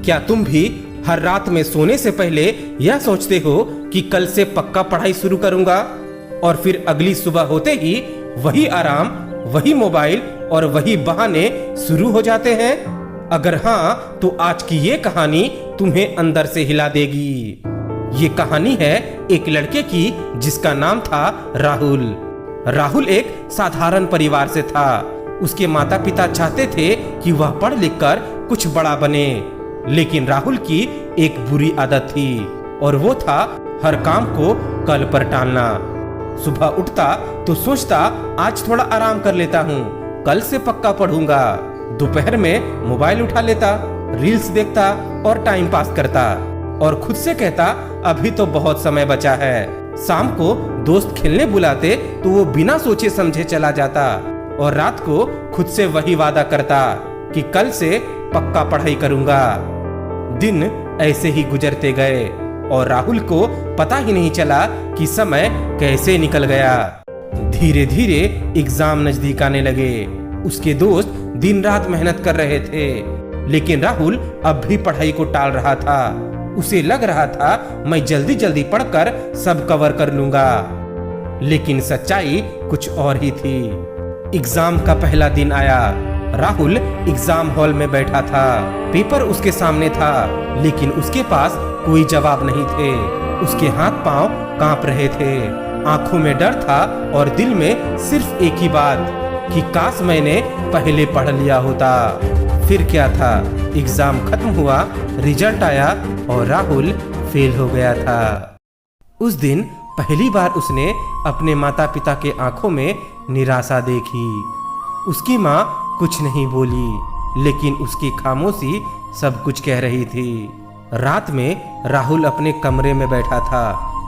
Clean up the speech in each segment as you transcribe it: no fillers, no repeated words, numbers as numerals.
क्या तुम भी हर रात में सोने से पहले यह सोचते हो कि कल से पक्का पढ़ाई शुरू करूंगा, और फिर अगली सुबह होते ही वही आराम, वही मोबाइल और वही बहाने शुरू हो जाते हैं? अगर हाँ, तो आज की ये कहानी तुम्हें अंदर से हिला देगी। ये कहानी है एक लड़के की जिसका नाम था राहुल। राहुल एक साधारण परिवार से था। उसके माता पिता चाहते थे कि वह पढ़ लिख कर कुछ बड़ा बने, लेकिन राहुल की एक बुरी आदत थी और वो था हर काम को कल पर टालना। सुबह उठता तो सोचता आज थोड़ा आराम कर लेता हूँ, कल से पक्का पढ़ूंगा। दोपहर में मोबाइल उठा लेता, रील्स देखता और टाइम पास करता और खुद से कहता अभी तो बहुत समय बचा है। शाम को दोस्त खेलने बुलाते तो वो बिना सोचे समझे चला जाता और रात को खुद से वही वादा करता कि कल से पक्का पढ़ाई करूंगा। दिन ऐसे ही गुजरते गए और राहुल को पता ही नहीं चला कि समय कैसे निकल गया। धीरे धीरे एग्जाम नजदीक आने लगे। उसके दोस्त दिन रात मेहनत कर रहे थे, लेकिन राहुल अब भी पढ़ाई को टाल रहा था। उसे लग रहा था मैं जल्दी जल्दी पढ़कर सब कवर कर लूंगा, लेकिन सच्चाई कुछ और ही थी। एग्जाम का पहला दिन आया। राहुल एग्जाम हॉल में बैठा था। पेपर उसके सामने था, लेकिन उसके पास कोई जवाब नहीं थे। उसके हाथ पांव कांप रहे थे, आंखों में डर था और दिल में सिर्फ एक ही बात कि काश मैंने पहले पढ़ लिया होता। फिर क्या था, एग्जाम खत्म हुआ, रिजल्ट आया और राहुल फेल हो गया था। उस दिन पहली बार उसने अपने माता पिता के आंखों में निराशा देखी। उसकी माँ कुछ नहीं बोली, लेकिन उसकी खामोशी सब कुछ कह रही थी। रात में राहुल अपने कमरे में बैठा था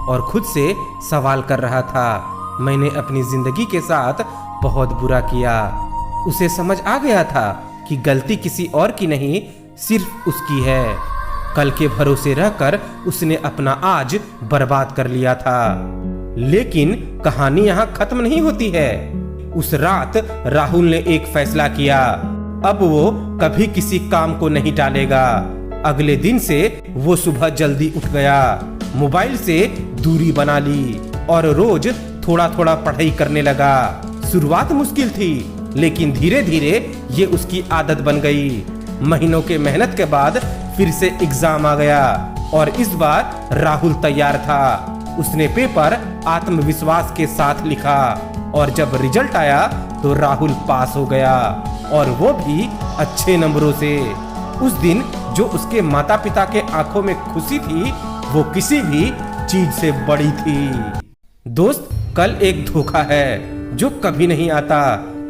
और खुद से सवाल कर रहा था, मैंने अपनी जिंदगी के साथ बहुत बुरा किया। उसे समझ आ गया था कि गलती किसी और की नहीं, सिर्फ उसकी है। कल के भरोसे रहकर उसने अपना आज बर्बाद कर लिया था। लेकिन कहानी यहाँ खत्म नहीं होती है। उस रात राहुल ने एक फैसला किया, अब वो कभी किसी काम को नहीं टालेगा। अगले दिन से वो सुबह जल्दी उठ गया, मोबाइल से दूरी बना ली और रोज थोड़ा थोड़ा पढ़ाई करने लगा। शुरुआत मुश्किल थी, लेकिन धीरे धीरे ये उसकी आदत बन गई। महीनों के मेहनत के बाद फिर से एग्जाम आ गया और इस बार राहुल तैयार था। उसने पेपर आत्मविश्वास के साथ लिखा और जब रिजल्ट आया तो राहुल पास हो गया, और वो भी अच्छे नंबरों से। उस दिन जो उसके माता पिता के आंखों में खुशी थी, वो किसी भी चीज से बड़ी थी। दोस्त, कल एक धोखा है जो कभी नहीं आता।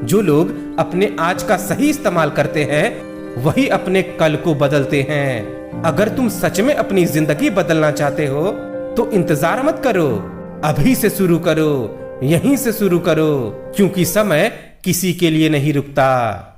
जो लोग अपने आज का सही इस्तेमाल करते हैं, वही अपने कल को बदलते हैं। अगर तुम सच में अपनी जिंदगी बदलना चाहते हो तो इंतजार मत करो, अभी से शुरू करो, यहीं से शुरू करो, क्योंकि समय किसी के लिए नहीं रुकता।